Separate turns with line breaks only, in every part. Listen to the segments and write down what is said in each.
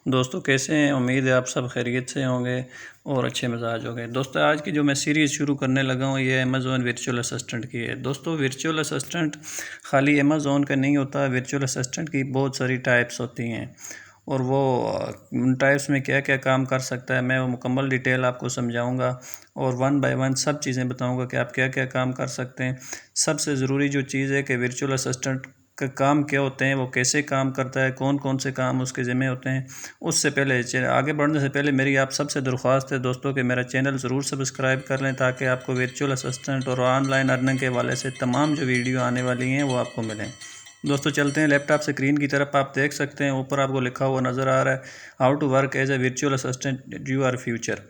दोस्तों कैसे हैं। उम्मीद है आप सब खैरियत से होंगे और अच्छे मिजाज होंगे। दोस्तों आज की जो मैं सीरीज़ शुरू करने लगा हूँ ये अमेज़ॉन वर्चुअल असिस्टेंट की है। दोस्तों वर्चुअल असिस्टेंट खाली अमेज़ॉन का नहीं होता, वर्चुअल असिस्टेंट की बहुत सारी टाइप्स होती हैं और वो उन टाइप्स में क्या क्या काम कर सकता है मैं वो मुकम्मल डिटेल आपको समझाऊंगा और वन बाय वन सब चीज़ें बताऊंगा कि आप क्या क्या काम कर सकते हैं। सबसे ज़रूरी जो चीज़ है कि वर्चुअल असिस्टेंट का काम क्या होते हैं, वो कैसे काम करता है, कौन कौन से काम उसके ज़िम्मे होते हैं। उससे पहले आगे बढ़ने से पहले मेरी आप सबसे दरख्वास्त है दोस्तों कि मेरा चैनल ज़रूर सब्सक्राइब कर लें ताकि आपको वर्चुअल असिस्टेंट और ऑनलाइन अर्निंग के हवाले से तमाम जो वीडियो आने वाली हैं वो आपको मिलें। दोस्तों चलते हैं लैपटॉप स्क्रीन की तरफ। आप देख सकते हैं ऊपर आपको लिखा हुआ नज़र आ रहा है how to work as a virtual assistant you are future.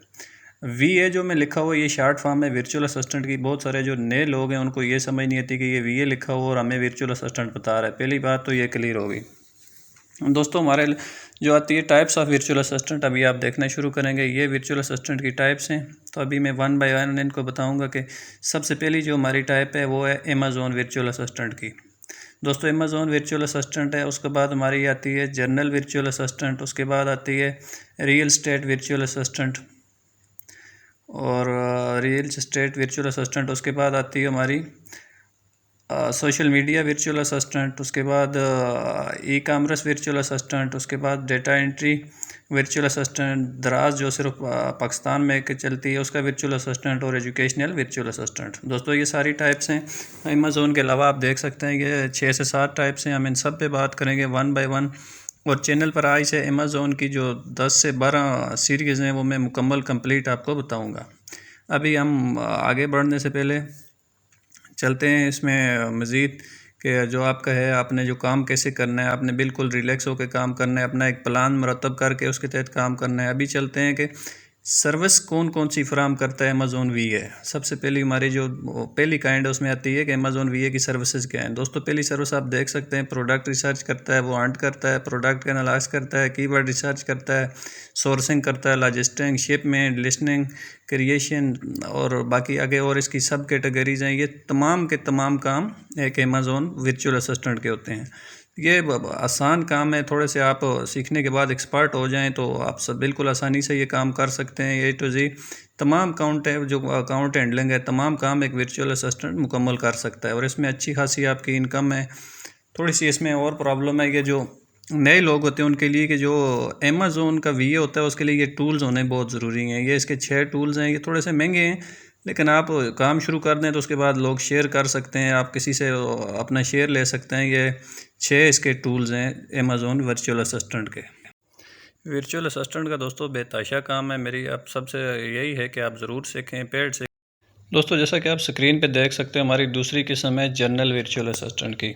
VA जो में लिखा हुआ ये शॉर्ट फॉर्म है वर्चुअल असिस्टेंट की। बहुत सारे जो नए लोग हैं उनको ये समझ नहीं आती कि ये VA लिखा हुआ और हमें वर्चुअल असिस्टेंट बता रहा है। पहली बात तो ये क्लियर होगी। दोस्तों हमारे जो आती है टाइप्स ऑफ वर्चुअल असिस्टेंट अभी आप देखना शुरू करेंगे। ये वर्चुअल असिस्टेंट की टाइप्स हैं तो अभी मैं वन बाय वन इनको बताऊंगा कि सबसे पहली जो हमारी टाइप है वो है अमेज़ॉन वर्चुअल असिस्टेंट की। दोस्तों अमेज़ॉन वर्चुअल असिस्टेंट है, उसके बाद हमारी आती है जनरल वर्चुअल असिस्टेंट, उसके बाद आती है रियल स्टेट वर्चुअल असिस्टेंट और रियल स्टेट वर्चुअल असिस्टेंट। उसके बाद आती है हमारी सोशल मीडिया वर्चुअल असिस्टेंट, उसके बाद ई कामर्स वर्चुअल असिस्टेंट, उसके बाद डेटा एंट्री वर्चुअल असिस्टेंट, दराज जो सिर्फ पाकिस्तान में चलती है उसका वर्चुअल असिस्टेंट और एजुकेशनल वर्चुअल असिस्टेंट। दोस्तों ये सारी टाइप्स हैं। अमेज़ॉन के अलावा आप देख सकते हैं ये 6 से 7 टाइप्स हैं। हम इन सब पे बात करेंगे वन बाय वन और चैनल पर आज से अमेज़ॉन की जो 10 से 12 सीरीज़ हैं वो मैं मुकम्मल कंप्लीट आपको बताऊँगा। अभी हम आगे बढ़ने से पहले चलते हैं इसमें मज़ीद कि जो आपका है आपने जो काम कैसे करना है, आपने बिल्कुल रिलैक्स होकर काम करना है, अपना एक प्लान मरतब करके उसके तहत काम करना है। अभी चलते हैं कि सर्विस कौन कौन सी फराम करता है अमेज़ॉन VA। सबसे पहली हमारी जो पहली काइंड है उसमें आती है कि अमेज़ॉन VA की सर्विसेज क्या हैं। दोस्तों पहली सर्विस आप देख सकते हैं प्रोडक्ट रिसर्च करता है, वो हंट करता है, प्रोडक्ट का एनालाइज करता है, कीवर्ड रिसर्च करता है, सोर्सिंग करता है, लॉजिस्टिक, शिपमेंट, लिस्टिंग, क्रिएशन और बाकी आगे और इसकी सब कैटेगरीज हैं। ये तमाम के तमाम काम एक अमेज़ॉन वर्चुअल असिस्टेंट के होते हैं। ये आसान काम है, थोड़े से आप सीखने के बाद एक्सपर्ट हो जाएं तो आप सब बिल्कुल आसानी से ये काम कर सकते हैं। A to Z तमाम काउंट है जो अकाउंट हैंडलिंग है, तमाम काम एक वर्चुअल असिस्टेंट मुकम्मल कर सकता है और इसमें अच्छी खासी आपकी इनकम है। थोड़ी सी इसमें और प्रॉब्लम है कि जो नए लोग होते हैं उनके लिए कि जो अमेज़ॉन का VA होता है उसके लिए ये टूल्स होने बहुत ज़रूरी हैं। ये इसके 6 टूल्स हैं, ये थोड़े से महंगे हैं लेकिन आप काम शुरू कर दें तो उसके बाद लोग शेयर कर सकते हैं, आप किसी से अपना शेयर ले सकते हैं। ये 6 इसके टूल्स हैं अमेज़ॉन वर्चुअल असिस्टेंट के। वर्चुअल असिस्टेंट का दोस्तों बेताशा काम है। मेरी आप सबसे यही है कि आप ज़रूर सीखें, पेड से। दोस्तों जैसा कि आप स्क्रीन पे देख सकते हैं हमारी दूसरी किस्म है जनरल वर्चुअल असिस्टेंट की।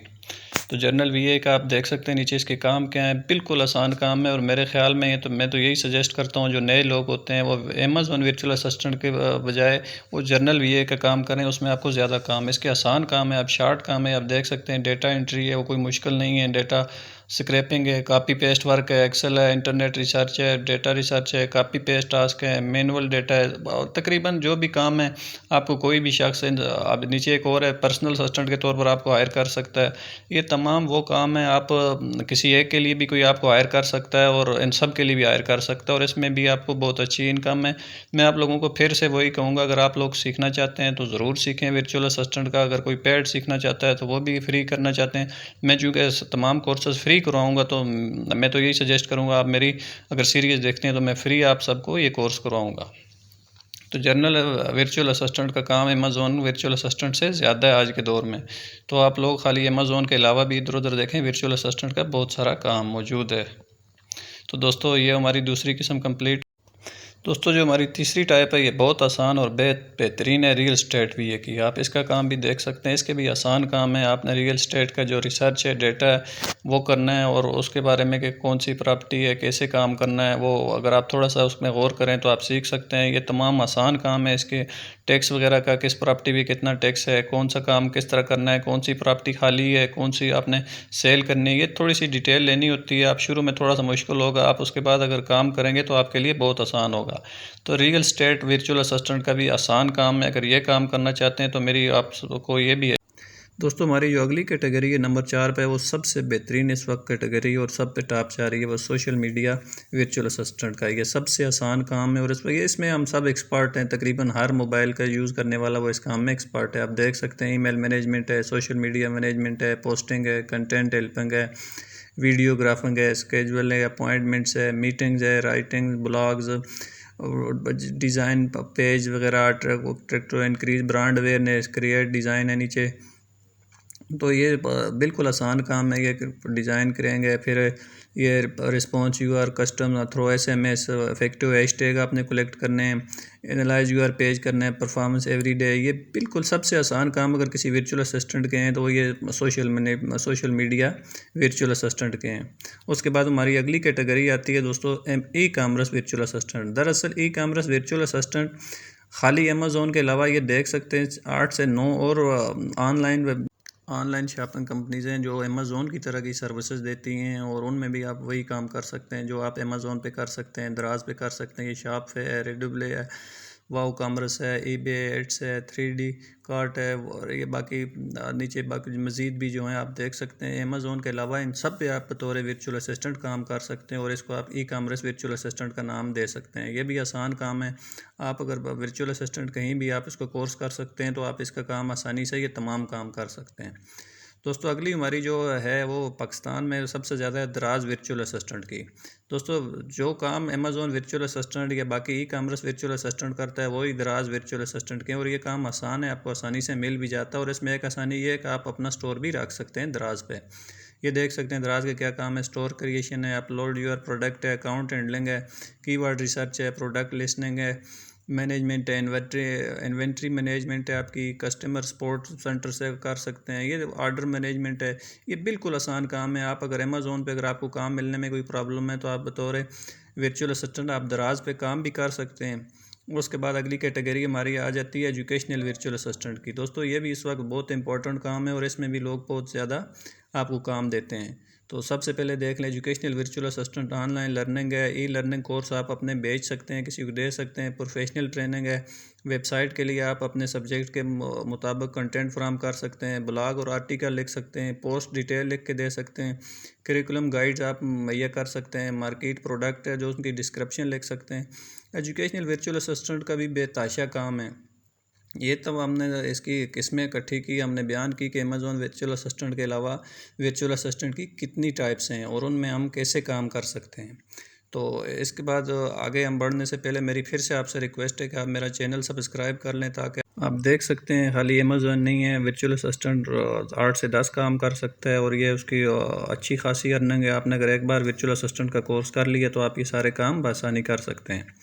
तो जनरल VA का आप देख सकते हैं नीचे इसके काम क्या है। बिल्कुल आसान काम है और मेरे ख्याल में ये तो मैं तो यही सजेस्ट करता हूँ जो नए लोग होते हैं वो अमेज़ॉन वर्चुअल असिस्टेंट के बजाय वो जनरल VA का काम करें, उसमें आपको ज़्यादा काम है। इसके आसान काम है, आप शार्ट काम है। आप देख सकते हैं डेटा एंट्री है, वो कोई मुश्किल नहीं है। डेटा स्क्रैपिंग है, कॉपी पेस्ट वर्क है, एक्सेल है, इंटरनेट रिसर्च है, डेटा रिसर्च है, कॉपी पेस्ट टास्क है, मैनुअल डेटा है, और तकरीबन जो भी काम है आपको कोई भी शख्स अब नीचे एक और है पर्सनल असिस्टेंट के तौर पर आपको हायर कर सकता है। ये तमाम वो काम है आप किसी एक के लिए भी कोई आपको हायर कर सकता है और इन सब के लिए भी हायर कर सकता है और इसमें भी आपको बहुत अच्छी इनकम है। मैं आप लोगों को फिर से वही कहूँगा, अगर आप लोग सीखना चाहते हैं तो ज़रूर सीखें वर्चुअल असिस्टेंट का। अगर कोई पेड सीखना चाहता है तो वो भी फ्री करना चाहते हैं, मैं चूँकि तमाम कोर्सेज फ्री करवाऊँगा तो मैं तो यही सजेस्ट करूँगा आप मेरी अगर सीरीज़ देखते हैं तो मैं फ्री आप सबको ये कोर्स करवाऊँगा। तो जनरल वर्चुअल असिस्टेंट का काम अमेज़ॉन वर्चुअल असिस्टेंट से ज़्यादा है आज के दौर में। तो आप लोग खाली अमेज़ॉन के अलावा भी इधर उधर देखें, वर्चुअल असिस्टेंट का बहुत सारा काम मौजूद है। तो दोस्तों ये हमारी दूसरी किस्म कंप्लीट। दोस्तों जो हमारी तीसरी टाइप है ये बहुत आसान और बेहतरीन है, रियल स्टेट VA की। आप इसका काम भी देख सकते हैं, इसके भी आसान काम है। आपने रियल स्टेट का जो रिसर्च है, डेटा है, वो करना है और उसके बारे में कि कौन सी प्रॉपर्टी है, कैसे काम करना है, वो अगर आप थोड़ा सा उसमें गौर करें तो आप सीख सकते हैं। ये तमाम आसान काम है। इसके टैक्स वगैरह का, किस प्रॉपर्टी भी कितना टैक्स है, कौन सा काम किस तरह करना है, कौन सी प्रॉपर्टी खाली है, कौन सी आपने सेल करनी है, ये थोड़ी सी डिटेल लेनी होती है। आप शुरू में थोड़ा सा मुश्किल होगा, आप उसके बाद अगर काम करेंगे तो आपके लिए बहुत आसान होगा। तो रियल स्टेट वर्चुअल असिस्टेंट का भी आसान काम है। अगर ये काम करना चाहते हैं तो मेरी आपको ये भी है। दोस्तों हमारी जो अगली कैटेगरी है नंबर 4 पे, वो सबसे बेहतरीन इस वक्त कैटेगरी और सब पे टॉप जा रही है, वो सोशल मीडिया वर्चुअल असिस्टेंट का। ये सबसे आसान काम है और इसमें हम सब एक्सपर्ट हैं। तकरीबन हर मोबाइल का यूज़ करने वाला वो इस काम में एक्सपर्ट है। आप देख सकते हैं ईमेल मैनेजमेंट है, सोशल मीडिया मैनेजमेंट है, पोस्टिंग है, कंटेंट हेल्पिंग है, वीडियोग्राफिंग है, स्केजुअल है, अपॉइंटमेंट्स है, मीटिंग्स है, राइटिंग, ब्लॉग्स, डिज़ाइन पेज वगैरह, tractor increase brand awareness, create design है नीचे। तो ये बिल्कुल आसान काम है। ये डिज़ाइन करेंगे, फिर ये response your custom through SMS, effective hashtag आपने कलेक्ट करने हैं, एनालाइज यूआर पेज करना है, परफॉर्मेंस एवरी डे। ये बिल्कुल सबसे आसान काम अगर किसी वर्चुअल असिस्टेंट के हैं तो ये सोशल मीडिया वर्चुअल असिस्टेंट के हैं। उसके बाद हमारी अगली कैटेगरी आती है दोस्तों ई कामर्स वर्चुअल असिस्टेंट। दरअसल ई कामर्स वर्चुअल असिस्टेंट खाली अमेज़ोन के अलावा ये देख सकते हैं 8 से 9 और ऑनलाइन शॉपिंग कंपनीज़ हैं जो अमेज़ोन की तरह की सर्विसेज देती हैं, और उनमें भी आप वही काम कर सकते हैं जो आप अमेज़ोन पे कर सकते हैं, दराज पे कर सकते हैं। ये शॉप है, रेडिबल है, वाओ कॉमर्स है, ईबे एड्स है, 3D कार्ट है, और ये बाकी नीचे बाकी मज़ीद भी जो हैं आप देख सकते हैं। अमेज़ोन के अलावा इन सब पे आप बतौर वर्चुअल असिस्टेंट काम कर सकते हैं और इसको आप ई कामर्स वर्चुअल असिस्टेंट का नाम दे सकते हैं। ये भी आसान काम है। आप अगर वर्चुअल असिस्टेंट कहीं भी आप इसको कोर्स कर सकते हैं तो आप इसका काम आसानी से ये तमाम काम कर सकते हैं। दोस्तों अगली हमारी जो है वो पाकिस्तान में सबसे ज़्यादा दराज वर्चुअल असिस्टेंट की। दोस्तों जो काम अमेज़ोन वर्चुअल असिस्टेंट या बाकी ई कामर्स वर्चुअल असिस्टेंट करता है वही दराज वर्चुअल असिस्टेंट के, और ये काम आसान है, आपको आसानी से मिल भी जाता है। और इसमें एक आसानी ये है कि आप अपना स्टोर भी रख सकते हैं दराज पे। ये देख सकते हैं दराज के क्या काम है। स्टोर क्रिएशन है, अपलोड यूर प्रोडक्ट है, अकाउंट हैंडलिंग है, कीवर्ड रिसर्च है, प्रोडक्ट लिस्टिंग है, मैनेजमेंट है, इन्वेंट्री मैनेजमेंट है, आपकी कस्टमर सपोर्ट सेंटर से कर सकते हैं, ये ऑर्डर मैनेजमेंट है। ये बिल्कुल आसान काम है। आप अगर अमेज़ोन पे अगर आपको काम मिलने में कोई प्रॉब्लम है तो आप बतौर वर्चुअल असिस्टेंट आप दराज पे काम भी कर सकते हैं। उसके बाद अगली कैटेगरी हमारी आ जाती है एजुकेशनल वर्चुअल असिस्टेंट की। दोस्तों ये भी इस वक्त बहुत इंपॉर्टेंट काम है और इसमें भी लोग बहुत ज़्यादा आपको काम देते हैं। तो सबसे पहले देख लें educational virtual assistant online learning है, ई लर्निंग कोर्स आप अपने भेज सकते हैं, किसी को दे सकते हैं। प्रोफेशनल ट्रेनिंग है, वेबसाइट के लिए आप अपने सब्जेक्ट के मुताबिक कंटेंट फ्राहम कर सकते हैं, ब्लॉग और आर्टिकल लिख सकते हैं, पोस्ट डिटेल लिख के दे सकते हैं, करिकुलम गाइड्स आप मुहैया कर सकते हैं, मार्केट प्रोडक्ट है जो उनकी डिस्क्रिप्शन लिख सकते हैं। एजुकेशनल वर्चुअल असिस्टेंट का भी बेताशा काम है। ये तब हमने इसकी किस्में इकट्ठी की, हमने बयान की कि अमेज़ोन वर्चुअल असिस्टेंट के अलावा वर्चुअल असिस्टेंट की कितनी टाइप्स हैं और उनमें हम कैसे काम कर सकते हैं। तो इसके बाद आगे हम बढ़ने से पहले मेरी फिर से आपसे रिक्वेस्ट है कि आप मेरा चैनल सब्सक्राइब कर लें, ताकि आप देख सकते हैं खाली अमेज़ोन नहीं है, वर्चुअल असिस्टेंट 8 से 10 काम कर सकता है और ये उसकी अच्छी खासी अर्निंग है। आपने अगर एक बार वर्चुअल असिस्टेंट का कोर्स कर लिया तो आप ये सारे काम बआसानी कर सकते हैं।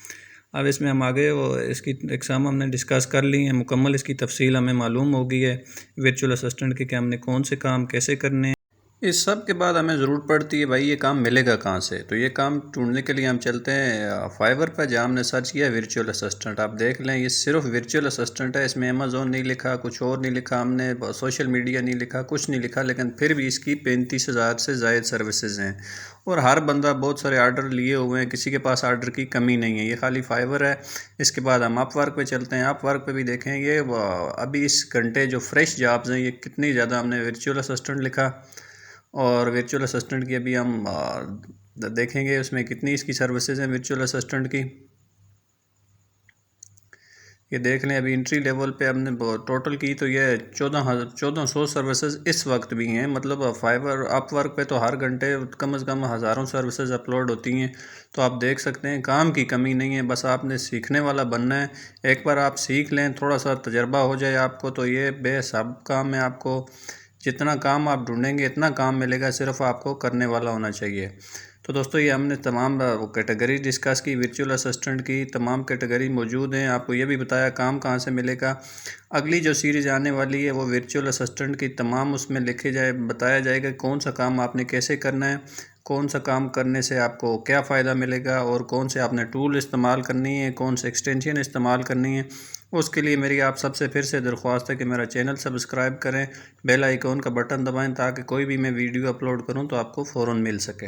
अब इसमें हम आगे वो इसकी एग्ज़ाम हमने डिस्कस कर ली है, मुकम्मल इसकी तफसील हमें मालूम हो गई है वर्चुअल असिस्टेंट के कि हमने कौन से काम कैसे करने हैं। इस सब के बाद हमें ज़रूरत पड़ती है भाई ये काम मिलेगा कहाँ से। तो ये काम ढूंढने के लिए हम चलते हैं फाइवर पर, जहाँ हमने सर्च किया वर्चुअल असिस्टेंट। आप देख लें ये सिर्फ वर्चुअल असिस्टेंट है, इसमें अमेज़ोन नहीं लिखा, कुछ और नहीं लिखा, हमने सोशल मीडिया नहीं लिखा, कुछ नहीं लिखा, लेकिन फिर भी इसकी 35,000 से ज़ायद सर्विसेज हैं और हर बंदा बहुत सारे आर्डर लिए हुए हैं, किसी के पास आर्डर की कमी नहीं है। ये खाली फाइवर है। इसके बाद हम अपवर्क पे चलते हैं। अपवर्क पे भी देखें ये अभी इस घंटे जो फ्रेश जॉब्स हैं ये कितनी ज़्यादा, हमने वर्चुअल असिस्टेंट लिखा और वर्चुअल असिस्टेंट की अभी हम देखेंगे उसमें कितनी इसकी सर्विसेज हैं वर्चुअल असिस्टेंट की। ये देख लें अभी एंट्री लेवल पे हमने टोटल की तो ये 1400 सर्विसेज इस वक्त भी हैं। मतलब फाइवर अपवर्क पे तो हर घंटे कम से कम हज़ारों सर्विसेज अपलोड होती हैं। तो आप देख सकते हैं काम की कमी नहीं है, बस आपने सीखने वाला बनना है। एक बार आप सीख लें, थोड़ा सा तजर्बा हो जाए आपको, तो ये बेहिसाब काम है। आपको जितना काम आप ढूंढेंगे इतना काम मिलेगा, सिर्फ आपको करने वाला होना चाहिए। तो दोस्तों ये हमने तमाम कैटेगरी डिस्कस की, वर्चुअल असिस्टेंट की तमाम कैटेगरी मौजूद हैं। आपको ये भी बताया काम कहाँ से मिलेगा। अगली जो सीरीज़ आने वाली है वो वर्चुअल असिस्टेंट की तमाम उसमें बताया जाएगा कौन सा काम आपने कैसे करना है, कौन सा काम करने से आपको क्या फ़ायदा मिलेगा और कौन से आपने टूल इस्तेमाल करनी है, कौन से एक्सटेंशन इस्तेमाल करनी है। उसके लिए मेरी आप सबसे फिर से दरख्वास्त है कि मेरा चैनल सब्सक्राइब करें, बेल आइकॉन का बटन दबाएं, ताकि कोई भी मैं वीडियो अपलोड करूं तो आपको फ़ौरन मिल सके।